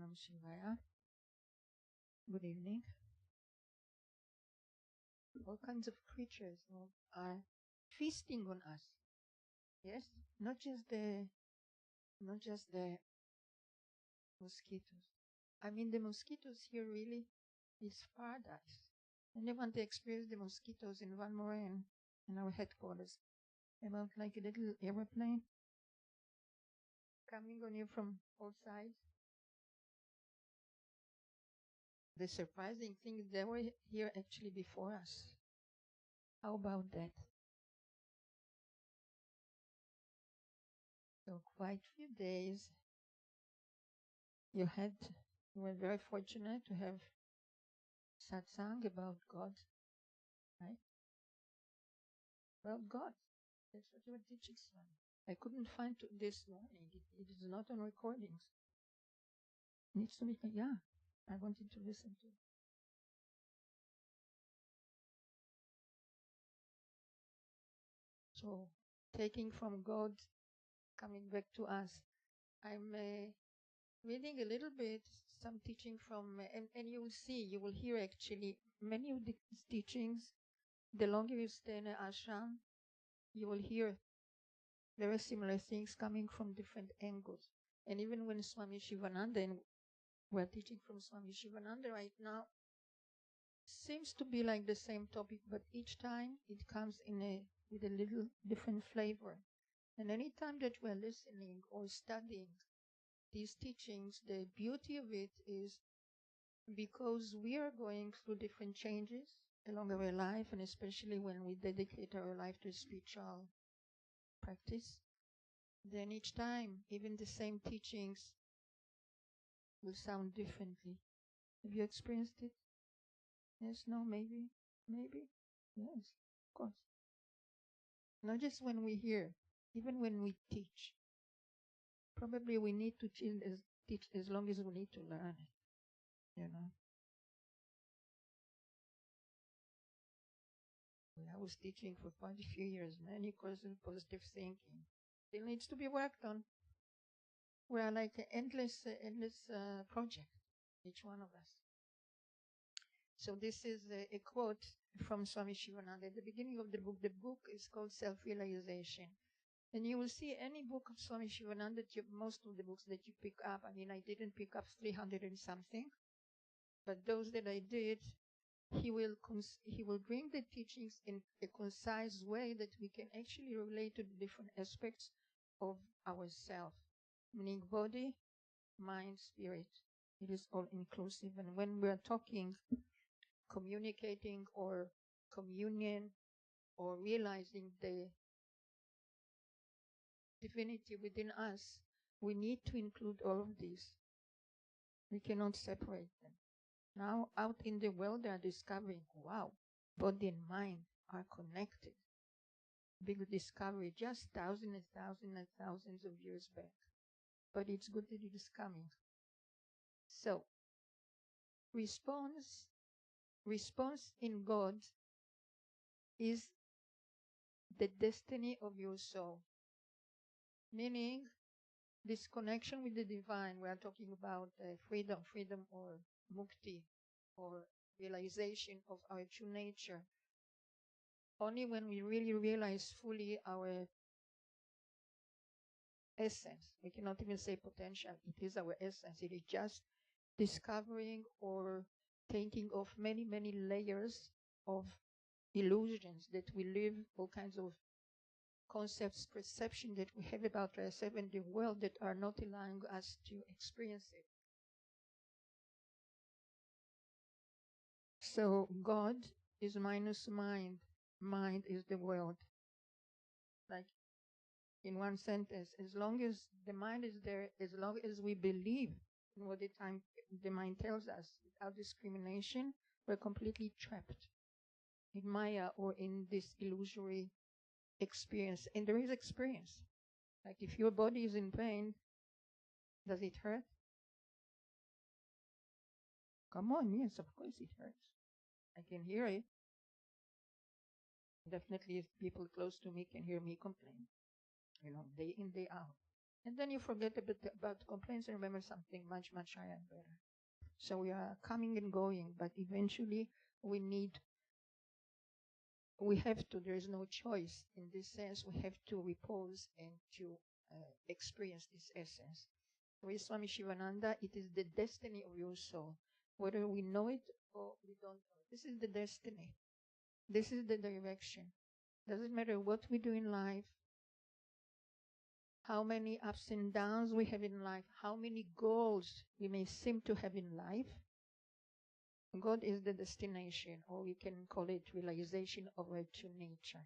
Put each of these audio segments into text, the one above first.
Namah Shivaya. Good evening. All kinds of creatures are feasting on us. Yes, not just the mosquitoes. I mean, the mosquitoes here really is paradise. And they want to experience the mosquitoes in one more in our headquarters. About like a little aeroplane coming on you from all sides. The surprising thing is they were here actually before us. How about that? So quite a few days you were very fortunate to have satsang about God, right? About God. That's what you were teaching, Swami. I couldn't find this morning. It is not on recordings. It needs to be, yeah, I wanted to listen to it. So, taking from God, coming back to us. I'm reading a little bit, some teaching from, and you will hear actually many of these teachings. The longer you stay in an ashram, you will hear very similar things coming from different angles. And even when Swami Shivananda, and we're teaching from Swami Shivananda right now, seems to be like the same topic, but each time it comes with a little different flavor. And any time that we're listening or studying these teachings, the beauty of it is because we are going through different changes along our life, and especially when we dedicate our life to spiritual practice, then each time, even the same teachings will sound differently. Have you experienced it? Yes, no, maybe? Maybe? Yes, of course. Not just when we hear, even when we teach. Probably we need to teach as long as we need to learn it, you know. I was teaching for quite a few years, many courses in positive thinking. Still needs to be worked on. We are like an endless project, each one of us. So this is a quote from Swami Shivananda at the beginning of the book. The book is called Self-Realization. And you will see any book of Swami Shivananda, most of the books that you pick up, I mean, I didn't pick up 300 and something, but those that I did, he will bring the teachings in a concise way that we can actually relate to the different aspects of ourself, meaning body, mind, spirit. It is all inclusive. And when we are talking, communicating or communion or realizing the divinity within us, we need to include all of these. We cannot separate them. Now, out in the world, they are discovering, wow, body and mind are connected. Big discovery, just thousands and thousands and thousands of years back. But it's good that it is coming. So, response in God is the destiny of your soul. Meaning, this connection with the divine, we are talking about freedom or mukti, or realization of our true nature. Only when we really realize fully our essence, we cannot even say potential, it is our essence. It is just discovering or taking off many, many layers of illusions that we live, all kinds of concepts, perception that we have about ourselves and the world that are not allowing us to experience it. So God is minus mind. Mind is the world. Like in one sentence, as long as the mind is there, as long as we believe in what the mind tells us, without discrimination, we're completely trapped in Maya or in this illusory experience. And there is experience. Like if your body is in pain, does it hurt? Come on, yes, of course it hurts. I can hear it. Definitely if people close to me can hear me complain, day in, day out. And then you forget a bit about complaints and remember something much, much higher and better. So we are coming and going, but eventually there is no choice. In this sense, we have to repose and to experience this essence. With Swami Shivananda, it is the destiny of your soul. Whether we know it or we don't know it. This is the destiny. This is the direction. Doesn't matter what we do in life, how many ups and downs we have in life, how many goals we may seem to have in life. God is the destination, or we can call it realization of our true nature.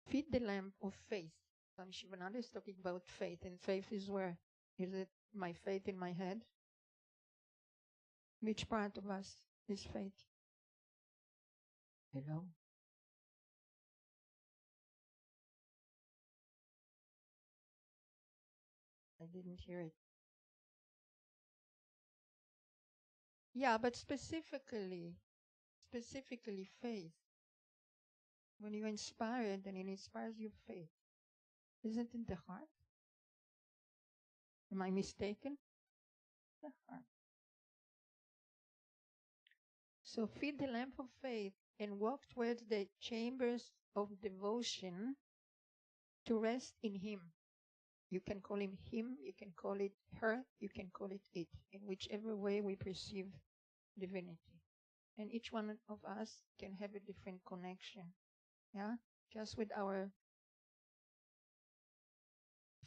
Feed the lamp of faith. Swami Shivananda is talking about faith, and faith is where? Is it my faith in my head? Which part of us is faith? Hello? I didn't hear it. Yeah, but specifically faith. When you're inspired, then it inspires your faith. Isn't it the heart? Am I mistaken? The heart. So feed the lamp of faith and walk towards the chambers of devotion to rest in Him. You can call Him, you can call it her, you can call it it, in whichever way we perceive divinity. And each one of us can have a different connection. Yeah? Just with our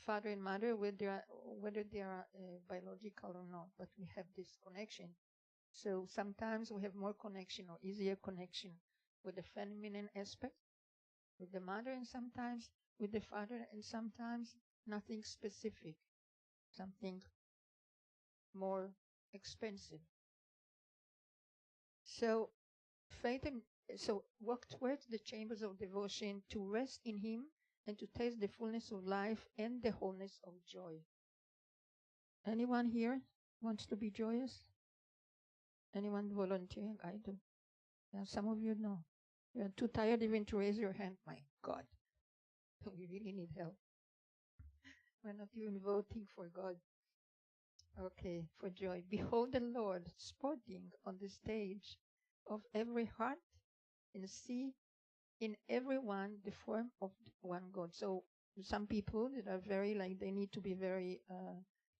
father and mother, whether they are biological or not, but we have this connection. So sometimes we have more connection or easier connection with the feminine aspect, with the mother, and sometimes with the father, and sometimes nothing specific, something more expensive. So walk towards the chambers of devotion to rest in Him and to taste the fullness of life and the wholeness of joy. Anyone here wants to be joyous? Anyone volunteering? I do. Yeah, some of you know. You're too tired even to raise your hand. My God, we really need help. We're not even voting for God. Okay, for joy. Behold the Lord sporting on the stage of every heart and see in everyone the form of one God. So some people that are they need to be very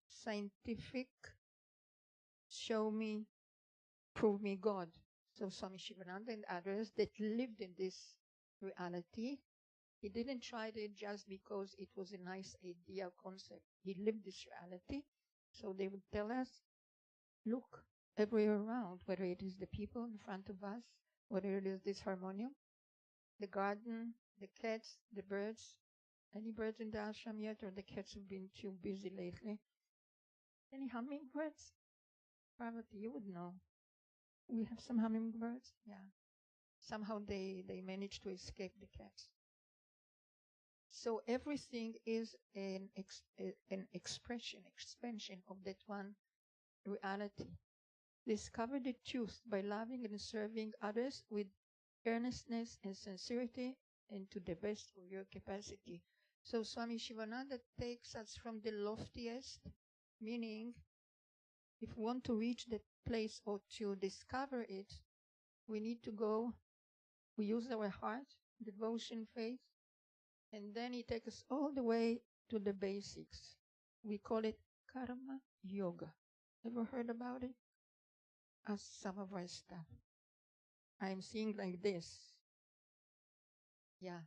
scientific, show me, prove me God. So Swami Shivananda and others that lived in this reality, he didn't try it just because it was a nice idea or concept. He lived this reality. So they would tell us, look everywhere around, whether it is the people in front of us, whether it is this harmonium, the garden, the cats, the birds. Any birds in the ashram yet, or the cats have been too busy lately? Any hummingbirds? Parvati, you would know. We have some hummingbirds? Yeah. Somehow they managed to escape the cats. So everything is an expansion of that one reality. Discover the truth by loving and serving others with earnestness and sincerity and to the best of your capacity. So Swami Shivananda takes us from the loftiest, meaning if we want to reach that place or to discover it, we need to go, we use our heart, devotion, faith, and then he takes us all the way to the basics. We call it karma yoga. Ever heard about it? As some of our stuff. I'm seeing like this. Yeah,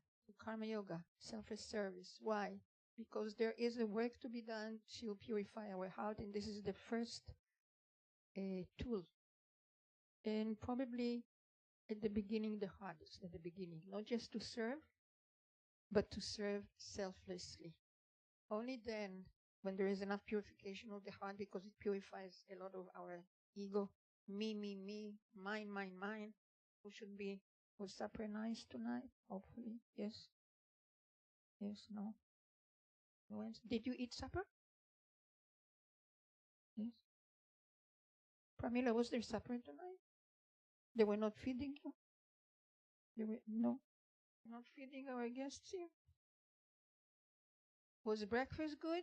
karma yoga, self-service. Why? Because there is a work to be done to purify our heart, and this is the first tool. And probably at the beginning, the hardest at the beginning, not just to serve, but to serve selflessly. Only then, when there is enough purification of the heart, because it purifies a lot of our ego, me, mine. Who should be was supper nice tonight? Hopefully, yes. Yes, no. Did you eat supper? Yes. Pramila, was there supper tonight? They were not feeding you? No. Not feeding our guests here? Was breakfast good?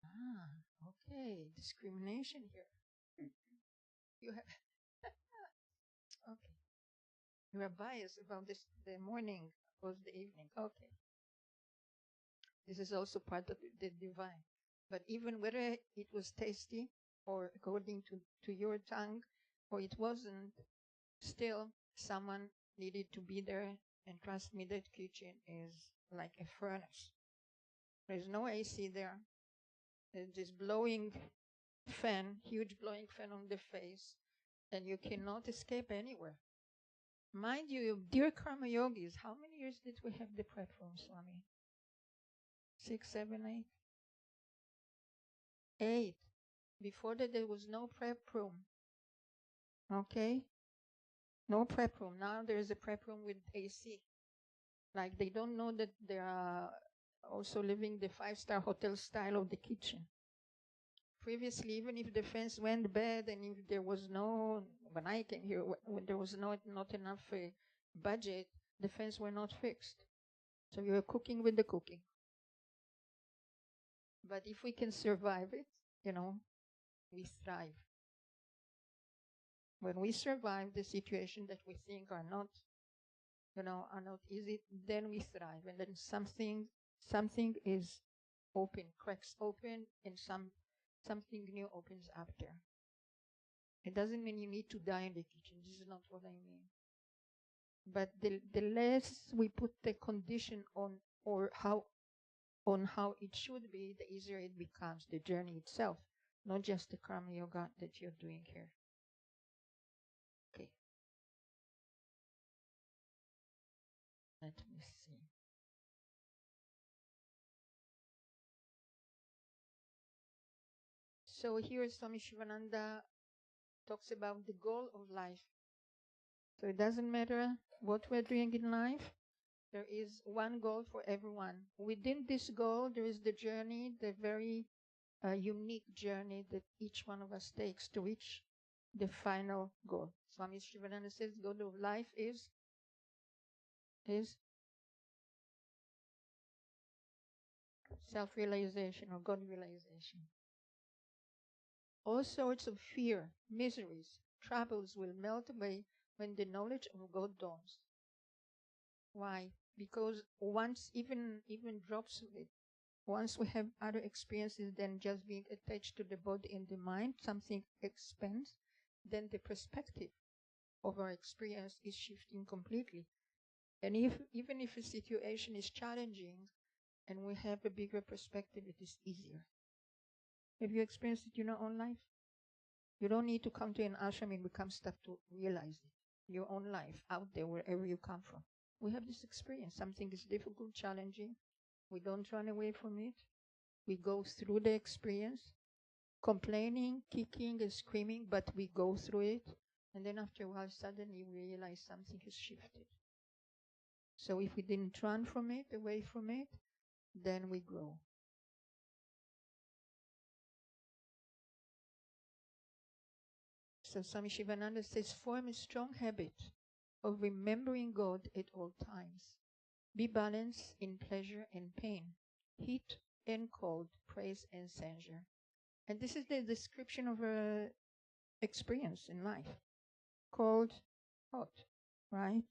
Ah, okay. Discrimination here. You have okay. You are biased about this the morning or the evening. Okay. This is also part of the divine. But even whether it was tasty or according to your tongue or it wasn't, still someone needed to be there. And trust me, that kitchen is like a furnace. There's no AC there. There's this blowing fan, huge blowing fan on the face, and you cannot escape anywhere. Mind you, dear Karma Yogis, how many years did we have the prep room, Swami? 6, 7, 8? 8. Before that, there was no prep room. Okay? No prep room. Now there is a prep room with AC. Like they don't know that they are also living the 5-star hotel style of the kitchen. Previously, even if the fence went bad and if there was no, when I came here, when there was not enough budget, the fence were not fixed. So you were cooking with the cooking. But if we can survive it, we thrive. When we survive the situation that we think are not easy, then we thrive. And then something is open, cracks open, and something new opens after. It doesn't mean you need to die in the kitchen. This is not what I mean. But the less we put the condition on how it should be, the easier it becomes, the journey itself, not just the karma yoga that you're doing here. Okay. Let me see. So here Swami Shivananda talks about the goal of life. So it doesn't matter what we're doing in life. There is one goal for everyone. Within this goal, there is the journey, the very unique journey that each one of us takes to reach the final goal. Swami Shivananda says the goal of life is self-realization or God-realization. All sorts of fear, miseries, troubles will melt away when the knowledge of God dawns. Why? Because once even drops of it, once we have other experiences than just being attached to the body and the mind, something expands, then the perspective of our experience is shifting completely. And even if a situation is challenging and we have a bigger perspective, it is easier. Have you experienced it in your own life? You don't need to come to an ashram and become stuck to realize it. Your own life, out there, wherever you come from. We have this experience. Something is difficult, challenging. We don't run away from it. We go through the experience, complaining, kicking, and screaming, but we go through it. And then after a while, suddenly we realize something has shifted. So if we didn't run from it, away from it, then we grow. So Swami Shivananda says, form a strong habit of remembering God at all times. Be balanced in pleasure and pain, heat and cold, praise and censure. And this is the description of a experience in life. Cold, hot, right?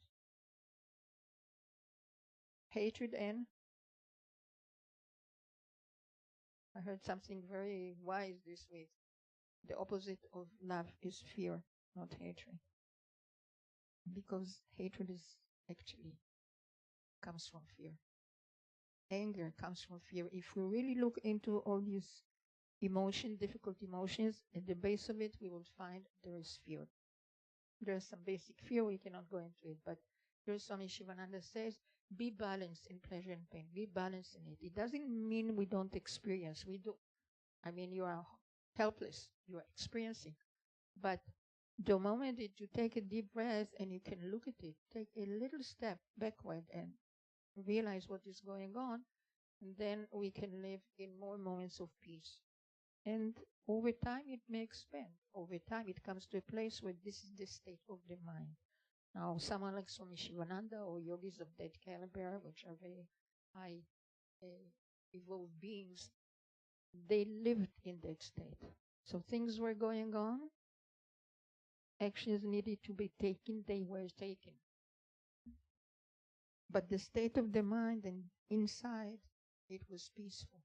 Hatred and I heard something very wise this week. The opposite of love is fear, not hatred. Because hatred is actually comes from fear. Anger comes from fear. If we really look into all these emotions, difficult emotions, at the base of it, we will find there is fear. There is some basic fear, we cannot go into it, but here Swami Shivananda says, be balanced in pleasure and pain. Be balanced in it. It doesn't mean we don't experience. We do. I mean, you are helpless. You are experiencing. But the moment that you take a deep breath and you can look at it, take a little step backward and realize what is going on, and then we can live in more moments of peace. And over time, it may expand. Over time, it comes to a place where this is the state of the mind. Now, someone like Swami Shivananda or yogis of that caliber, which are very high evolved beings, they lived in that state. So things were going on, actions needed to be taken, they were taken. But the state of the mind and inside, it was peaceful.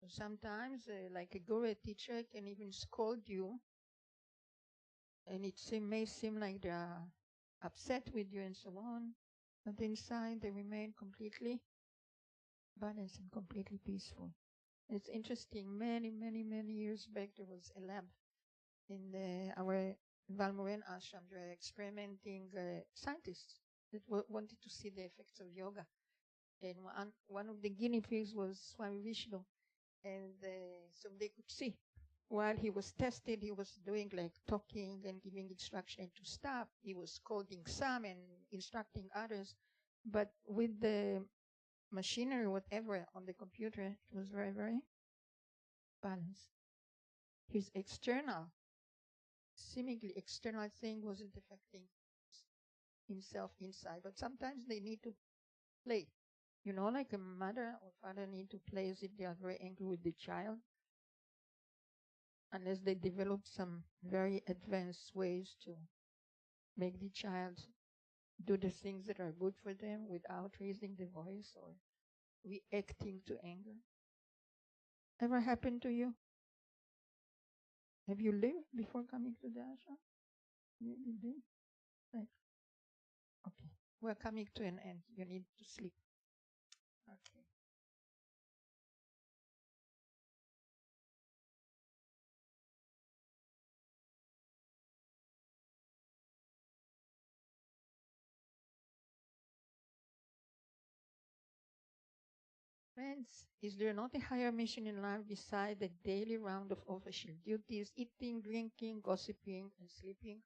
So sometimes, like a guru, a teacher, can even scold you, and it may seem like they are upset with you and so on, but inside they remain completely balanced and completely peaceful. It's interesting, many years back, there was a lab in our Valmoran Ashram. They were experimenting scientists that wanted to see the effects of yoga. And one of the guinea pigs was Swami Vishnu. And so they could see. While he was tested, he was doing like talking and giving instruction to staff. He was scolding some and instructing others. But with the machinery, whatever, on the computer, it was very balanced. His seemingly external thing wasn't affecting himself inside. But sometimes they need to play. You know, like a mother or father need to play as if they are very angry with the child. Unless they develop some very advanced ways to make the child do the things that are good for them without raising the voice or reacting to anger. Ever happened to you? Have you lived before coming to the ashram? You did? Right. Okay. We're coming to an end. You need to sleep. Okay. Friends, is there not a higher mission in life beside the daily round of official duties, eating, drinking, gossiping, and sleeping?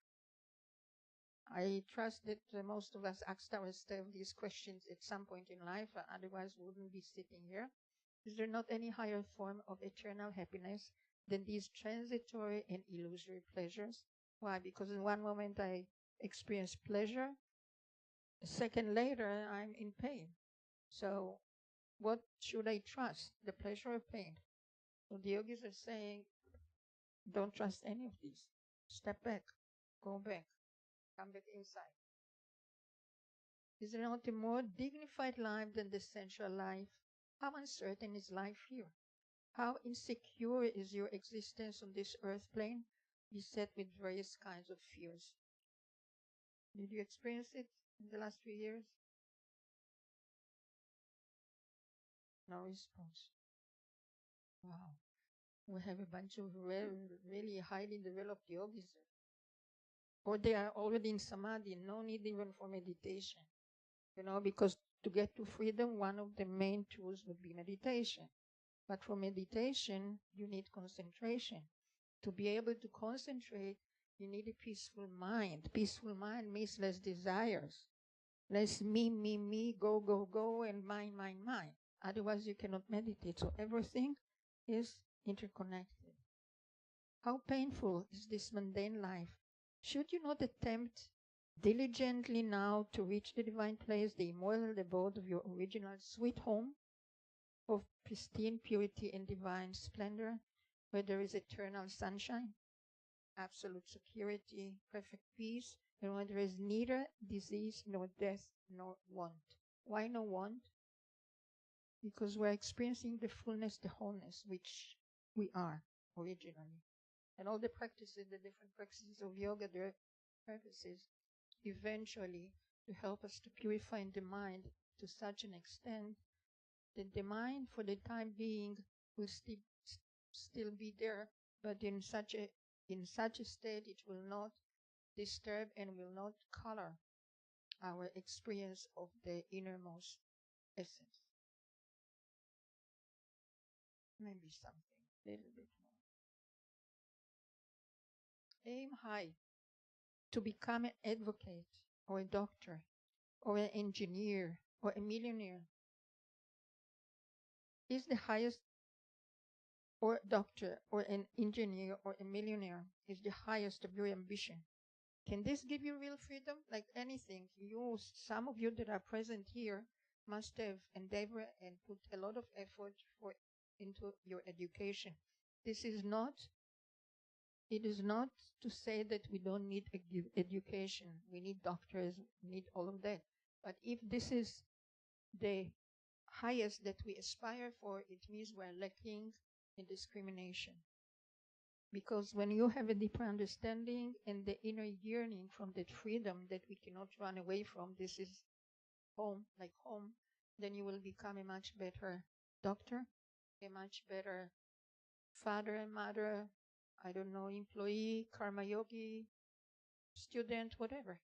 I trust that most of us asked ourselves these questions at some point in life, otherwise we wouldn't be sitting here. Is there not any higher form of eternal happiness than these transitory and illusory pleasures? Why? Because in one moment I experience pleasure, a second later I'm in pain. So what should I trust? The pleasure or pain? So the yogis are saying, don't trust any of these. Step back, go back, come back inside. Is there not a more dignified life than the sensual life? How uncertain is life here? How insecure is your existence on this earth plane, beset with various kinds of fears? Did you experience it in the last few years? No response. Wow. We have a bunch of really highly developed yogis. Or they are already in samadhi, no need even for meditation. Because to get to freedom, one of the main tools would be meditation. But for meditation, you need concentration. To be able to concentrate, you need a peaceful mind. Peaceful mind means less desires. Less me, go, and mine. Otherwise, you cannot meditate. So everything is interconnected. How painful is this mundane life? Should you not attempt diligently now to reach the divine place, the immortal abode of your original sweet home of pristine purity and divine splendor, where there is eternal sunshine, absolute security, perfect peace, and where there is neither disease, nor death, nor want? Why no want? Because we're experiencing the fullness, the wholeness, which we are originally. And all the practices, the different practices of yoga, their purposes, eventually to help us to purify the mind to such an extent that the mind, for the time being, will still be there, but in such a state it will not disturb and will not color our experience of the innermost essence. Maybe something a little bit more. Aim high to become an advocate or a doctor or an engineer or a millionaire is the highest, or doctor or an engineer or a millionaire is the highest of your ambition. Can this give you real freedom? Like anything, some of you that are present here, must have endeavor and put a lot of effort into your education. This is not, it is not to say that we don't need education. We need doctors, we need all of that. But if this is the highest that we aspire for, it means we're lacking in discrimination. Because when you have a deeper understanding and the inner yearning from that freedom that we cannot run away from, this is home, like home, then you will become a much better doctor, a much better father and mother, I don't know, employee, karma yogi, student, whatever.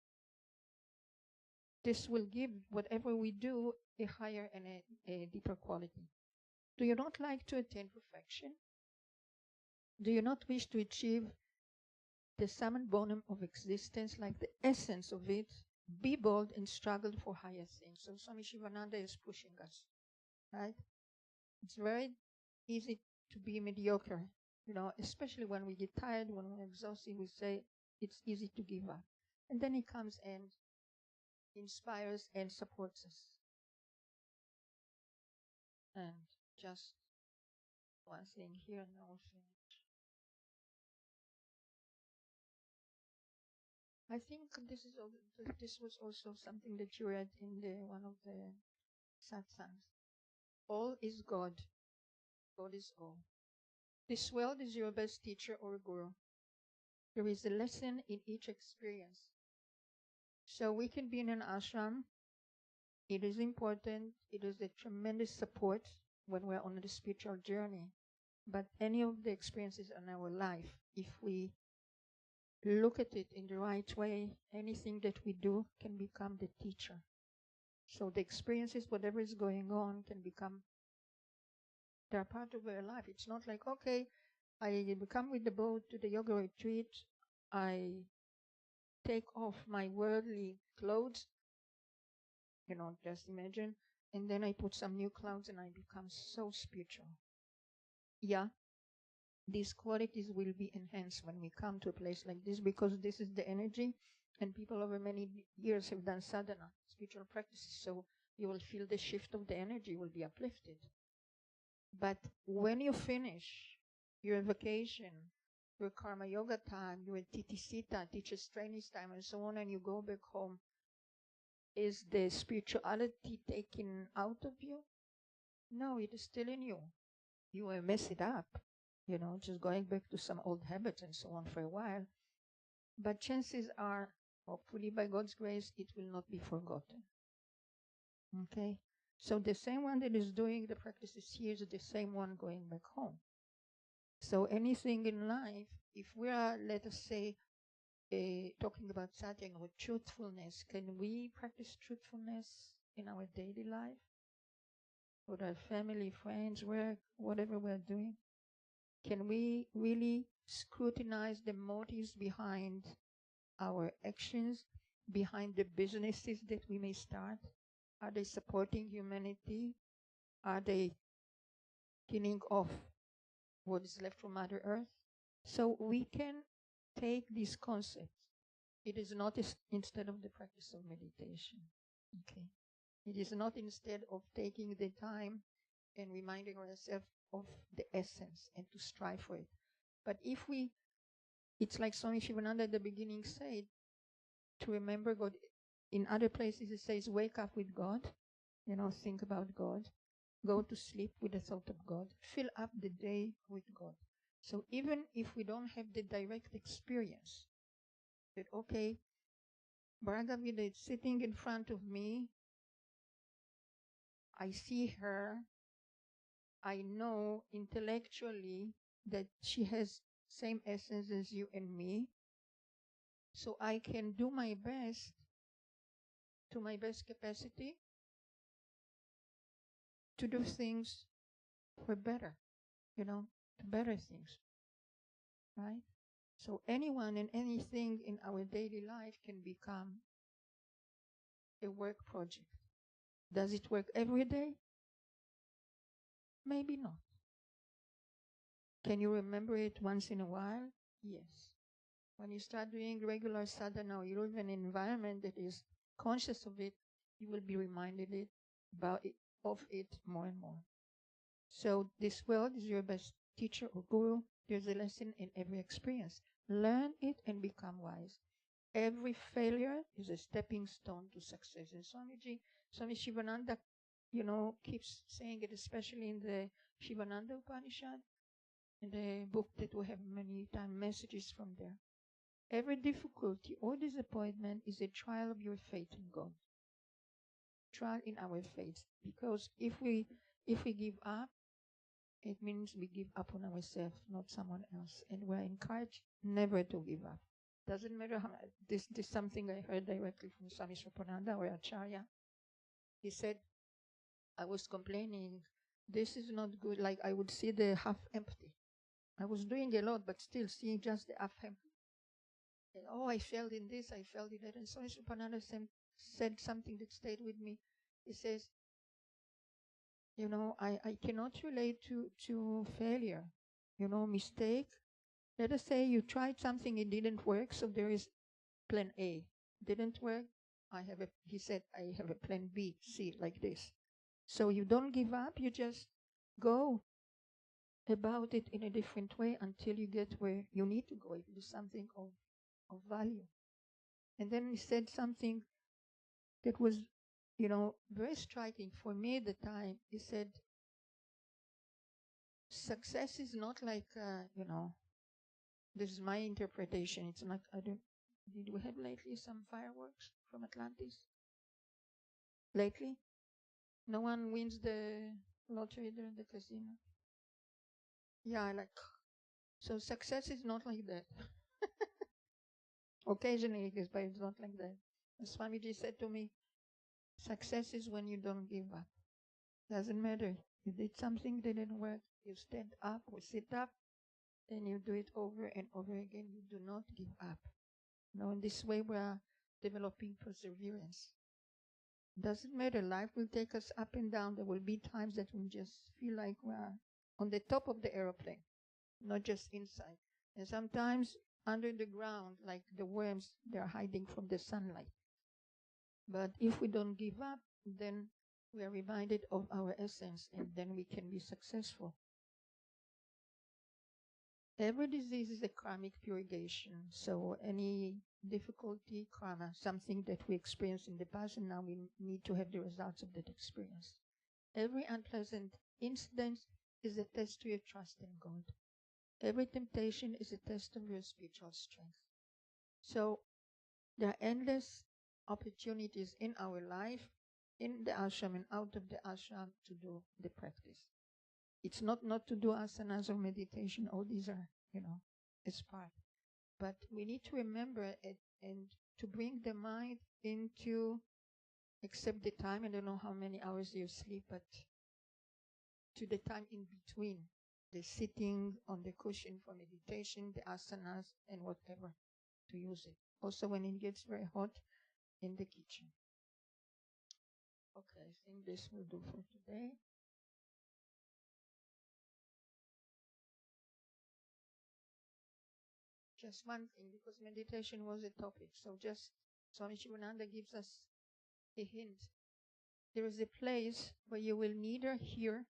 This will give whatever we do a higher and a deeper quality. Do you not like to attain perfection? Do you not wish to achieve the sum and bonum of existence, like the essence of it? Be bold and struggle for higher things. So Swami Shivananda is pushing us, right? It's very easy to be mediocre, especially when we get tired, when we're exhausted, we say it's easy to give up. And then he comes and inspires and supports us. And just one thing here, and I'll finish. I think this was also something that you read in one of the satsangs. All is God. God is all. This world is your best teacher or guru. There is a lesson in each experience. So we can be in an ashram. It is important. It is a tremendous support when we're on the spiritual journey. But any of the experiences in our life, if we look at it in the right way, anything that we do can become the teacher. So the experiences, whatever is going on, can become, they're part of our life. It's not like, okay, I come with the boat to the yoga retreat, I take off my worldly clothes, just imagine, and then I put some new clothes and I become so spiritual. Yeah, these qualities will be enhanced when we come to a place like this, because this is the energy, and people over many years have done sadhana, spiritual practices, so you will feel the shift of the energy, will be uplifted. But when you finish your vacation, your karma yoga time, your titisita, teacher's training time, and so on, and you go back home, is the spirituality taken out of you? No, it is still in you. You will mess it up, just going back to some old habits and so on for a while. But chances are, hopefully by God's grace, it will not be forgotten. Okay? So the same one that is doing the practices here is the same one going back home. So anything in life, if we are, let us say, talking about satyang or truthfulness, can we practice truthfulness in our daily life? With our family, friends, work, whatever we're doing? Can we really scrutinize the motives behind our actions, behind the businesses that we may start? Are they supporting humanity? Are they killing off what is left from Mother Earth? So we can take these concepts. It is not instead of the practice of meditation. Okay. It is not instead of taking the time and reminding ourselves of the essence and to strive for it. But if it's like Swami Shivananda at the beginning said, to remember God. In other places it says, wake up with God, think about God. Go to sleep with the thought of God. Fill up the day with God. So even if we don't have the direct experience, that, okay, Bhargavida is sitting in front of me, I see her, I know intellectually that she has same essence as you and me, so I can do my best, to my best capacity, to do things for better, to better things, right? So anyone and anything in our daily life can become a work project. Does it work every day? Maybe not. Can you remember it once in a while? Yes. When you start doing regular sadhana, or you live in an environment that is conscious of it, you will be reminded of it more and more. So this world is your best teacher or guru. There's a lesson in every experience. Learn it and become wise. Every failure is a stepping stone to success. And Swami Shivananda, keeps saying it, especially in the Shivananda Upanishad, in the book that we have many times messages from there. Every difficulty or disappointment is a trial of your faith in God. Trial in our faith. Because if we give up, it means we give up on ourselves, not someone else. And we're encouraged never to give up. Doesn't matter how this is something I heard directly from Swami Hridayananda or Acharya. He said, I was complaining, this is not good. Like I would see the half empty. I was doing a lot, but still seeing just the half empty. And, I failed in this, I failed in that. And Swami Hridayananda said something that stayed with me. He says, I cannot relate to failure, mistake. Let us say you tried something, it didn't work, so there is plan A. Didn't work, he said, I have a plan B, C, like this. So you don't give up, you just go about it in a different way until you get where you need to go, if it is something of value. And then he said something that was, very striking for me at the time. He said, success is not like, this is my interpretation. It's not, did we have lately some fireworks from Atlantis? Lately? No one wins the lottery there in the casino? Yeah, so success is not like that. Occasionally it is, but it's not like that. And Swamiji said to me, success is when you don't give up. Doesn't matter. You did something that didn't work, you stand up or sit up, and you do it over and over again. You do not give up. In this way we are developing perseverance. Doesn't matter. Life will take us up and down. There will be times that we just feel like we are on the top of the aeroplane, not just inside. And sometimes under the ground, like the worms, they're hiding from the sunlight. But if we don't give up, then we are reminded of our essence, and then we can be successful. Every disease is a karmic purgation. So any difficulty, karma, something that we experienced in the past, and now we need to have the results of that experience. Every unpleasant incident is a test to your trust in God. Every temptation is a test of your spiritual strength. So there are endless opportunities in our life, in the ashram and out of the ashram, to do the practice. It's not to do asanas or meditation. All these are, it's part. But we need to remember it and to bring the mind into, except the time, I don't know how many hours you sleep, but to the time in between, the sitting on the cushion for meditation, the asanas, and whatever, to use it. Also when it gets very hot, in the kitchen. Okay, I think this will do for today. Just one thing, because meditation was a topic. So just Swami Shivananda gives us a hint. There is a place where you will neither hear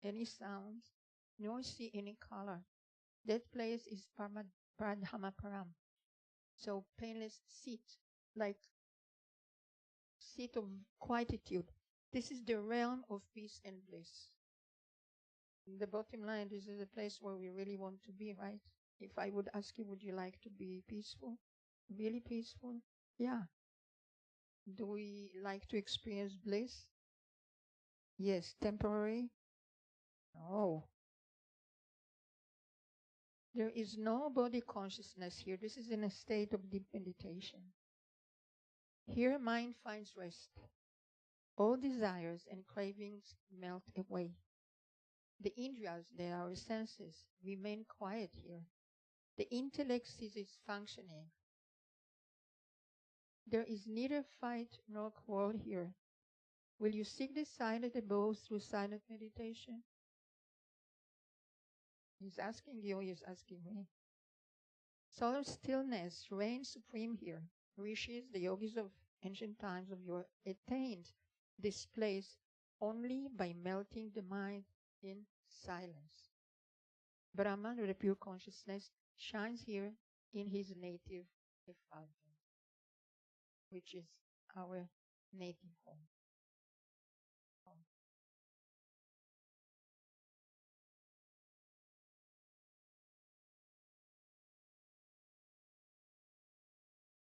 any sounds nor see any color. That place is Paradhamaparam. So painless seat, like seat of quietude. This is the realm of peace and bliss. The bottom line, this is a place where we really want to be, right? If I would ask you, would you like to be peaceful? Really peaceful? Yeah. Do we like to experience bliss? Yes. Temporary? No. There is no body consciousness here. This is in a state of deep meditation. Here mind finds rest. All desires and cravings melt away. The indriyas, they are our senses, remain quiet here. The intellect ceases functioning. There is neither fight nor quarrel here. Will you seek the silent abode through silent meditation? He's asking you, he's asking me. Solemn stillness reigns supreme here. Rishis, the yogis of ancient times of yore, attained this place only by melting the mind in silence. Brahman, the pure consciousness, shines here in his native fountain, which is our native home.